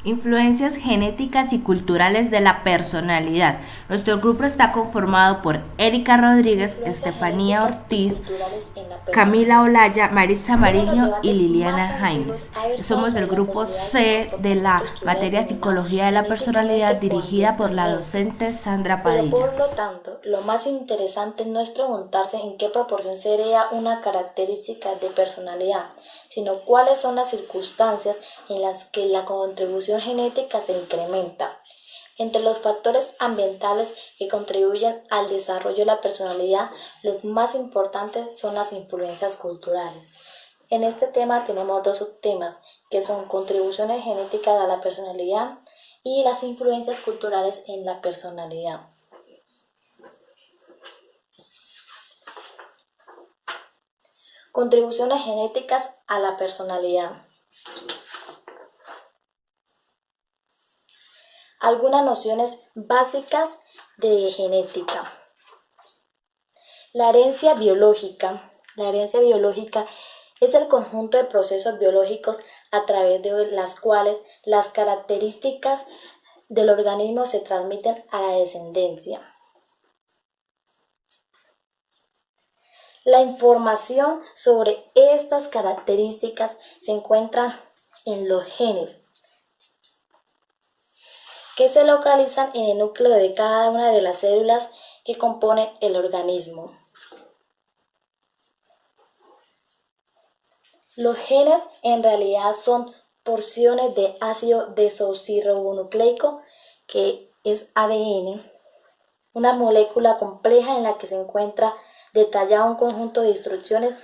Influencias genéticas y culturales de la personalidad. Nuestro grupo está conformado por Erika Rodríguez, Influencias Estefanía genéticas y Ortiz, culturales en la Camila personalidad. Olaya, Maritza Uno de los Mariño y debates Liliana más antiguos Jaimes. ha versado Somos del sobre la grupo posibilidad que el C de la comportamiento estuviera materia determinado Psicología de la Personalidad, genéticamente o dirigida por la ambientalmente. docente Sandra Pero Padilla. por lo tanto, lo más interesante no es preguntarse en qué proporción sería una característica de personalidad, sino cuáles son las circunstancias en las que la contribución genética se incrementa. Entre los factores ambientales que contribuyen al desarrollo de la personalidad, los más importantes son las influencias culturales. En este tema tenemos dos subtemas, que son contribuciones genéticas a la personalidad y las influencias culturales en la personalidad. Contribuciones genéticas a la personalidad. Algunas nociones básicas de genética. La herencia biológica. La herencia biológica es el conjunto de procesos biológicos a través de las cuales las características del organismo se transmiten a la descendencia. La información sobre estas características se encuentra en los genes, que se localizan en el núcleo de cada una de las células que componen el organismo. Los genes en realidad son porciones de ácido desoxirribonucleico, que es ADN, una molécula compleja en la que se encuentra detallado un conjunto de instrucciones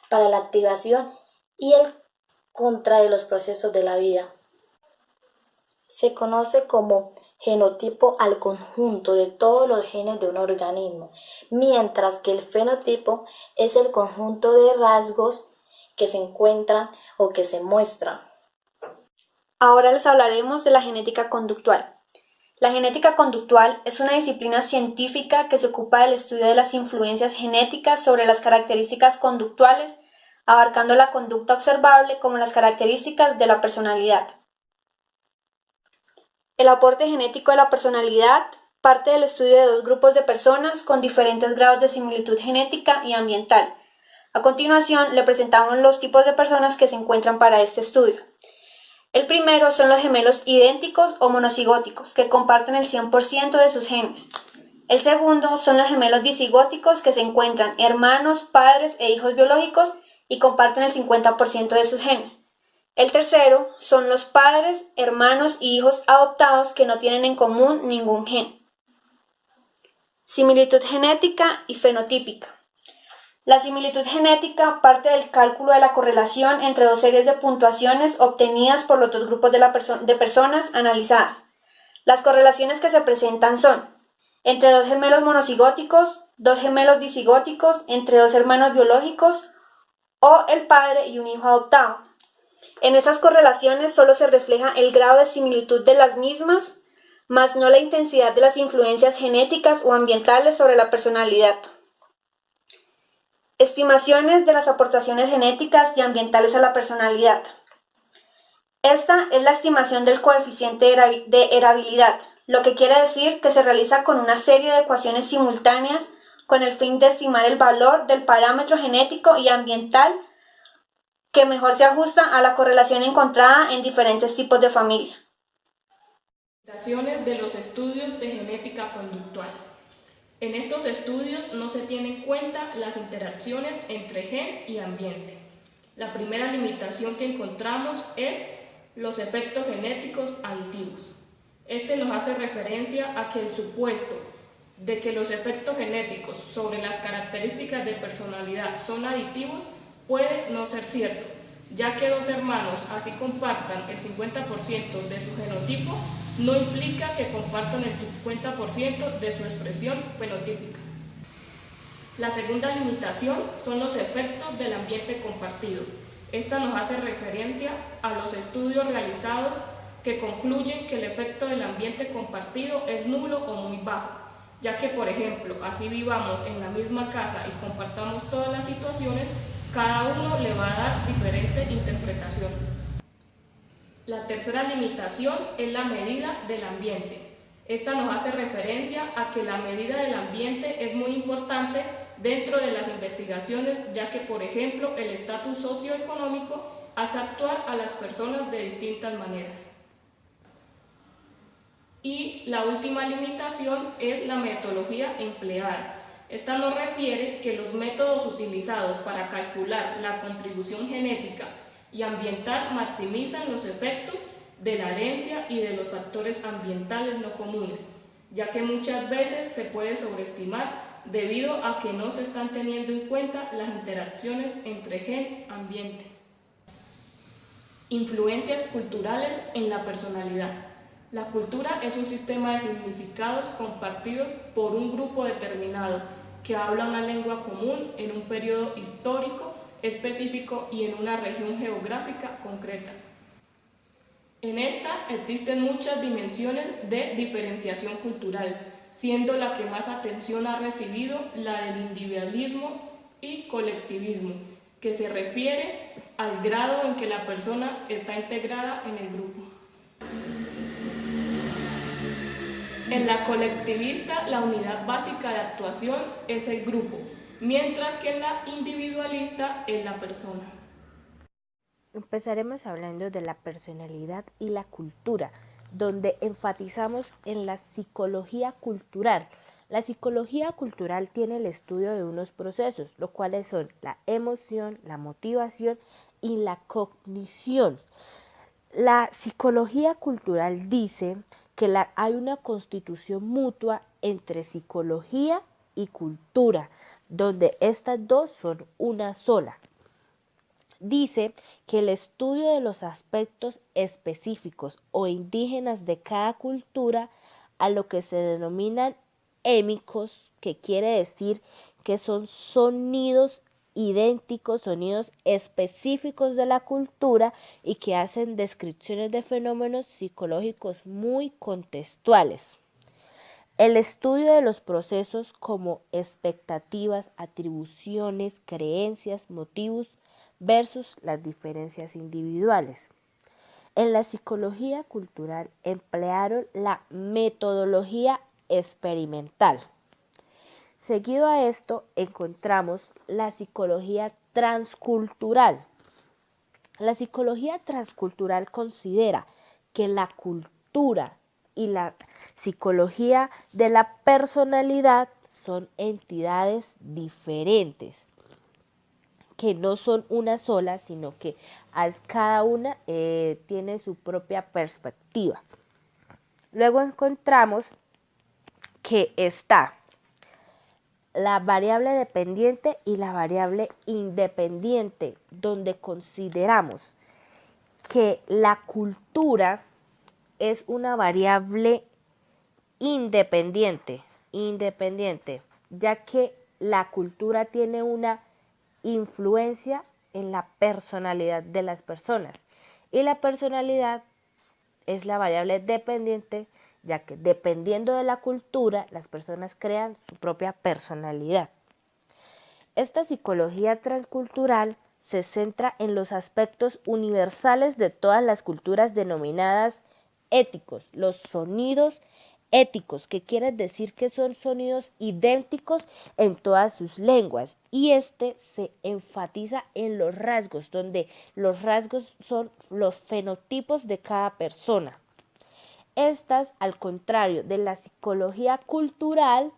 para la activación y el control de los procesos de la vida. Se conoce como genotipo al conjunto de todos los genes de un organismo, mientras que el fenotipo es el conjunto de rasgos que se encuentran o que se muestran. Ahora les hablaremos de la genética conductual. La genética conductual es una disciplina científica que se ocupa del estudio de las influencias genéticas sobre las características conductuales, abarcando la conducta observable como las características de la personalidad. El aporte genético de la personalidad parte del estudio de dos grupos de personas con diferentes grados de similitud genética y ambiental. A continuación, le presentamos los tipos de personas que se encuentran para este estudio. El primero son los gemelos idénticos o monocigóticos, que comparten el 100% de sus genes. El segundo son los gemelos disigóticos, que se encuentran hermanos, padres e hijos biológicos y comparten el 50% de sus genes. El tercero son los padres, hermanos y hijos adoptados que no tienen en común ningún gen. Similitud genética y fenotípica. La similitud genética parte del cálculo de la correlación entre dos series de puntuaciones obtenidas por los dos grupos de personas analizadas. Las correlaciones que se presentan son entre dos gemelos monocigóticos, dos gemelos disigóticos, entre dos hermanos biológicos o el padre y un hijo adoptado. En esas correlaciones solo se refleja el grado de similitud de las mismas, más no la intensidad de las influencias genéticas o ambientales sobre la personalidad. Estimaciones de las aportaciones genéticas y ambientales a la personalidad. Esta es la estimación del coeficiente de heredabilidad, lo que quiere decir que se realiza con una serie de ecuaciones simultáneas con el fin de estimar el valor del parámetro genético y ambiental que mejor se ajusta a la correlación encontrada en diferentes tipos de familia. Limitaciones de los estudios de genética conductual. En estos estudios no se tienen en cuenta las interacciones entre gen y ambiente. La primera limitación que encontramos es los efectos genéticos aditivos. Este nos hace referencia a que el supuesto de que los efectos genéticos sobre las características de personalidad son aditivos puede no ser cierto, ya que dos hermanos así compartan el 50% de su genotipo, no implica que compartan el 50% de su expresión fenotípica. La segunda limitación son los efectos del ambiente compartido. Esta nos hace referencia a los estudios realizados que concluyen que el efecto del ambiente compartido es nulo o muy bajo, ya que, por ejemplo, así vivamos en la misma casa y compartamos todas las situaciones, cada uno le va a dar diferente interpretación. La tercera limitación es la medida del ambiente. Esta nos hace referencia a que la medida del ambiente es muy importante dentro de las investigaciones, ya que, por ejemplo, el estatus socioeconómico hace actuar a las personas de distintas maneras. Y la última limitación es la metodología empleada. Esta nos refiere que los métodos utilizados para calcular la contribución genética y ambiental maximizan los efectos de la herencia y de los factores ambientales no comunes, ya que muchas veces se puede sobreestimar debido a que no se están teniendo en cuenta las interacciones entre gen y ambiente. Influencias culturales en la personalidad. La cultura es un sistema de significados compartidos por un grupo determinado que habla una lengua común en un periodo histórico específico y en una región geográfica concreta. En esta existen muchas dimensiones de diferenciación cultural, siendo la que más atención ha recibido la del individualismo y colectivismo, que se refiere al grado en que la persona está integrada en el grupo. En la colectivista, la unidad básica de actuación es el grupo, mientras que en la individualista es la persona. Empezaremos hablando de la personalidad y la cultura, donde enfatizamos en la psicología cultural. La psicología cultural tiene el estudio de unos procesos, los cuales son la emoción, la motivación y la cognición. La psicología cultural dice que hay una constitución mutua entre psicología y cultura, donde estas dos son una sola. Dice que el estudio de los aspectos específicos o indígenas de cada cultura, a lo que se denominan émicos, que quiere decir que son sonidos idénticos, sonidos específicos de la cultura y que hacen descripciones de fenómenos psicológicos muy contextuales. El estudio de los procesos como expectativas, atribuciones, creencias, motivos versus las diferencias individuales. En la psicología cultural emplearon la metodología experimental. Seguido a esto encontramos la psicología transcultural. La psicología transcultural considera que la cultura y la psicología de la personalidad son entidades diferentes, que no son una sola, sino que cada una tiene su propia perspectiva. Luego encontramos que está la variable dependiente y la variable independiente, donde consideramos que la cultura es una variable independiente, ya que la cultura tiene una influencia en la personalidad de las personas y la personalidad es la variable dependiente, ya que dependiendo de la cultura las personas crean su propia personalidad. Esta psicología transcultural se centra en los aspectos universales de todas las culturas denominadas éticos, los sonidos éticos, que quiere decir que son sonidos idénticos en todas sus lenguas, y se enfatiza en los rasgos, donde los rasgos son los fenotipos de cada persona. Estas, al contrario de la psicología cultural,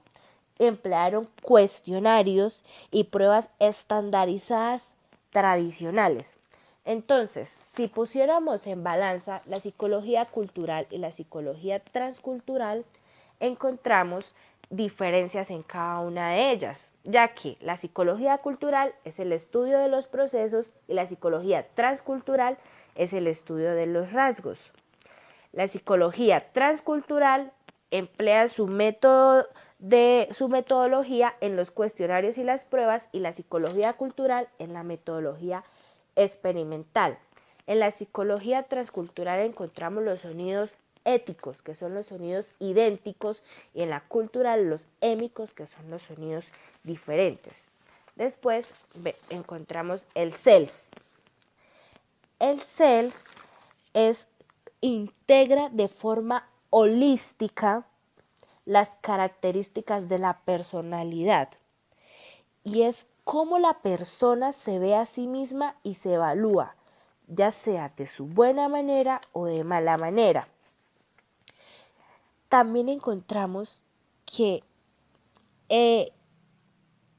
emplearon cuestionarios y pruebas estandarizadas tradicionales. Entonces, si pusiéramos en balanza la psicología cultural y la psicología transcultural, encontramos diferencias en cada una de ellas, ya que la psicología cultural es el estudio de los procesos y la psicología transcultural es el estudio de los rasgos. La psicología transcultural emplea su metodología en los cuestionarios y las pruebas, y la psicología cultural en la metodología experimental. En la psicología transcultural encontramos los sonidos éticos, que son los sonidos idénticos, y en la cultural los émicos, que son los sonidos diferentes. Después encontramos el self. El self es integra de forma holística las características de la personalidad, y es cómo la persona se ve a sí misma y se evalúa, ya sea de su buena manera o de mala manera. También encontramos que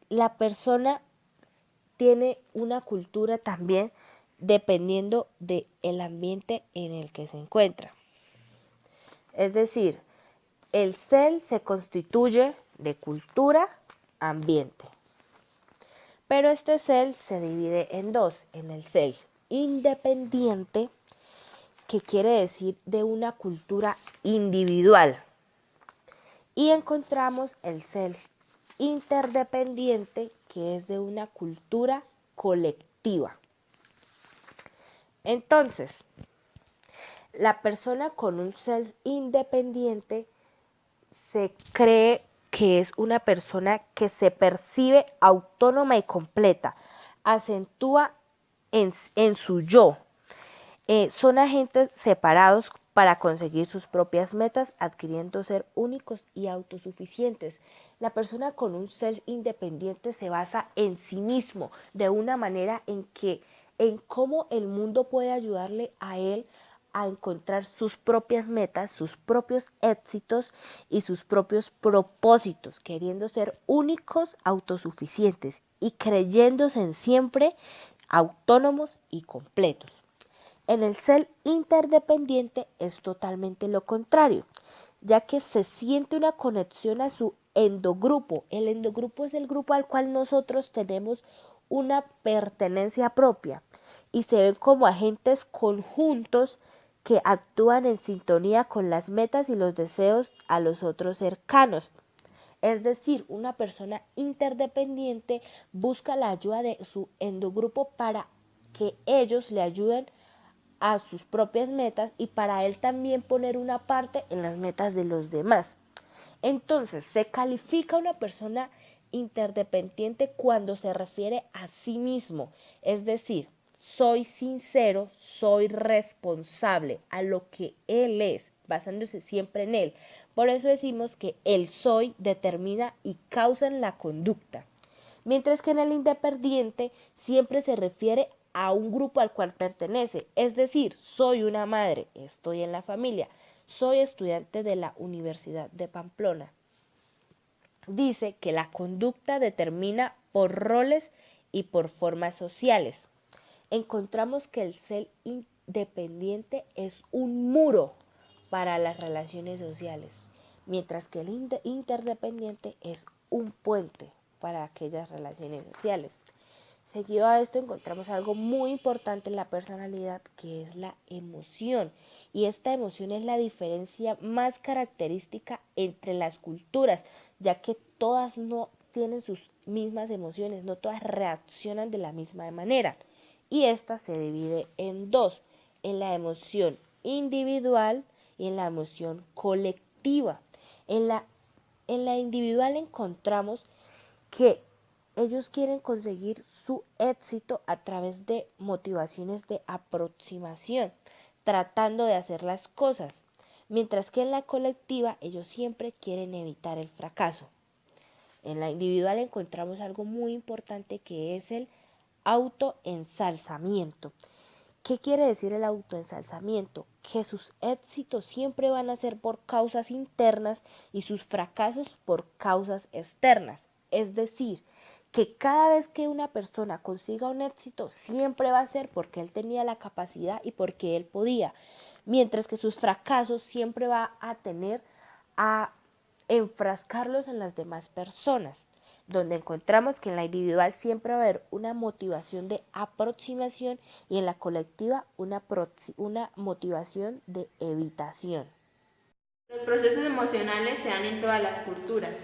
la persona tiene una cultura también dependiendo del ambiente en el que se encuentra. Es decir, el ser se constituye de cultura, ambiente. Pero este ser se divide en dos, en el ser independiente, que quiere decir de una cultura individual, y encontramos el ser interdependiente, que es de una cultura colectiva. Entonces, la persona con un ser independiente se cree que es una persona que se percibe autónoma y completa, acentúa en su yo. Son agentes separados para conseguir sus propias metas, adquiriendo ser únicos y autosuficientes. La persona con un ser independiente se basa en sí mismo de una manera en cómo el mundo puede ayudarle a él a encontrar sus propias metas, sus propios éxitos y sus propios propósitos, queriendo ser únicos, autosuficientes y creyéndose en siempre autónomos y completos. En el ser interdependiente es totalmente lo contrario, ya que se siente una conexión a su endogrupo. El endogrupo es el grupo al cual nosotros tenemos una pertenencia propia y se ven como agentes conjuntos que actúan en sintonía con las metas y los deseos a los otros cercanos. Es decir, una persona interdependiente busca la ayuda de su endogrupo para que ellos le ayuden a sus propias metas y para él también poner una parte en las metas de los demás. Entonces, se califica una persona interdependiente cuando se refiere a sí mismo, es decir, soy sincero, soy responsable a lo que él es, basándose siempre en él. Por eso decimos que el soy determina y causa en la conducta. Mientras que en el independiente siempre se refiere a un grupo al cual pertenece, es decir, soy una madre, estoy en la familia, soy estudiante de la Universidad de Pamplona. Dice que la conducta determina por roles y por formas sociales. Encontramos que el ser independiente es un muro para las relaciones sociales, mientras que el interdependiente es un puente para aquellas relaciones sociales. Seguido a esto encontramos algo muy importante en la personalidad, que es la emoción. Y esta emoción es la diferencia más característica entre las culturas, ya que todas no tienen sus mismas emociones, no todas reaccionan de la misma manera. Y esta se divide en dos, en la emoción individual y en la emoción colectiva. En la individual encontramos que ellos quieren conseguir su éxito a través de motivaciones de aproximación, tratando de hacer las cosas, mientras que en la colectiva ellos siempre quieren evitar el fracaso. En la individual encontramos algo muy importante, que es el autoensalzamiento. ¿Qué quiere decir el autoensalzamiento? Que sus éxitos siempre van a ser por causas internas y sus fracasos por causas externas. Es decir, que cada vez que una persona consiga un éxito, siempre va a ser porque él tenía la capacidad y porque él podía, mientras que sus fracasos siempre va a tener a enfrascarlos en las demás personas, donde encontramos que en la individual siempre va a haber una motivación de aproximación y en la colectiva una motivación de evitación. Los procesos emocionales se dan en todas las culturas,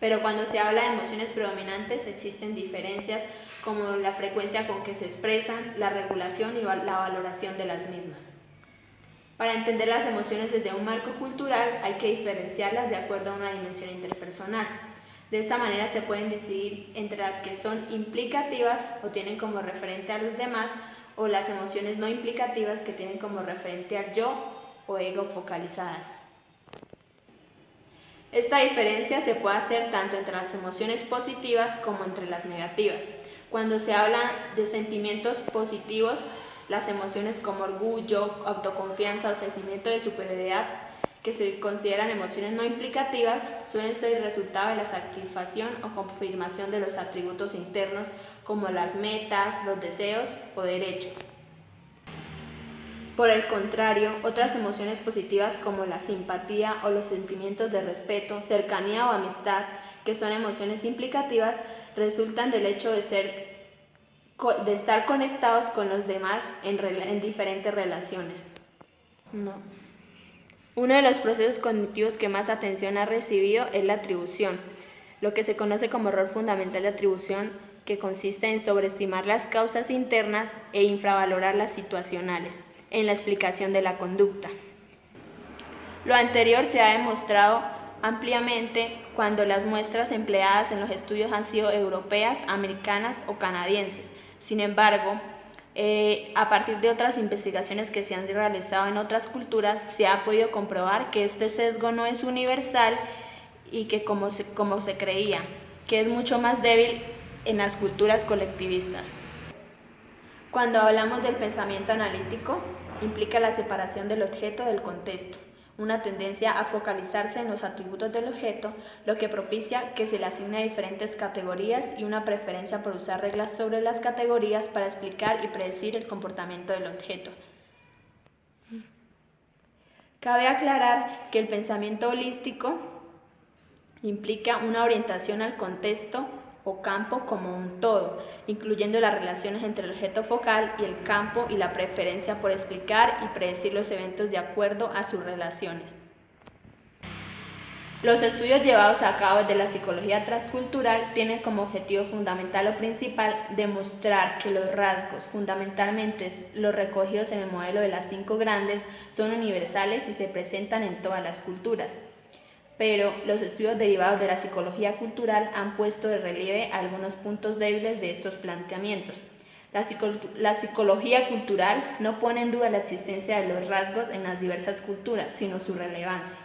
pero cuando se habla de emociones predominantes existen diferencias como la frecuencia con que se expresan, la regulación y la valoración de las mismas. Para entender las emociones desde un marco cultural hay que diferenciarlas de acuerdo a una dimensión interpersonal. De esta manera se pueden distinguir entre las que son implicativas o tienen como referente a los demás o las emociones no implicativas que tienen como referente al yo o ego focalizadas. Esta diferencia se puede hacer tanto entre las emociones positivas como entre las negativas. Cuando se habla de sentimientos positivos, las emociones como orgullo, autoconfianza o sentimiento de superioridad, que se consideran emociones no implicativas, suelen ser el resultado de la satisfacción o confirmación de los atributos internos como las metas, los deseos o derechos. Por el contrario, otras emociones positivas como la simpatía o los sentimientos de respeto, cercanía o amistad, que son emociones implicativas, resultan del hecho de estar conectados con los demás en diferentes relaciones. Uno de los procesos cognitivos que más atención ha recibido es la atribución, lo que se conoce como error fundamental de atribución, que consiste en sobreestimar las causas internas e infravalorar las situacionales en la explicación de la conducta. Lo anterior se ha demostrado ampliamente cuando las muestras empleadas en los estudios han sido europeas, americanas o canadienses. Sin embargo, a partir de otras investigaciones que se han realizado en otras culturas, se ha podido comprobar que este sesgo no es universal y que como se creía, que es mucho más débil en las culturas colectivistas. Cuando hablamos del pensamiento analítico, implica la separación del objeto del contexto, una tendencia a focalizarse en los atributos del objeto, lo que propicia que se le asigne diferentes categorías y una preferencia por usar reglas sobre las categorías para explicar y predecir el comportamiento del objeto. Cabe aclarar que el pensamiento holístico implica una orientación al contexto o campo como un todo, incluyendo las relaciones entre el objeto focal y el campo y la preferencia por explicar y predecir los eventos de acuerdo a sus relaciones. Los estudios llevados a cabo desde la psicología transcultural tienen como objetivo fundamental o principal demostrar que los rasgos, fundamentalmente los recogidos en el modelo de las 5 grandes, son universales y se presentan en todas las culturas. Pero los estudios derivados de la psicología cultural han puesto de relieve algunos puntos débiles de estos planteamientos. La psicología cultural no pone en duda la existencia de los rasgos en las diversas culturas, sino su relevancia.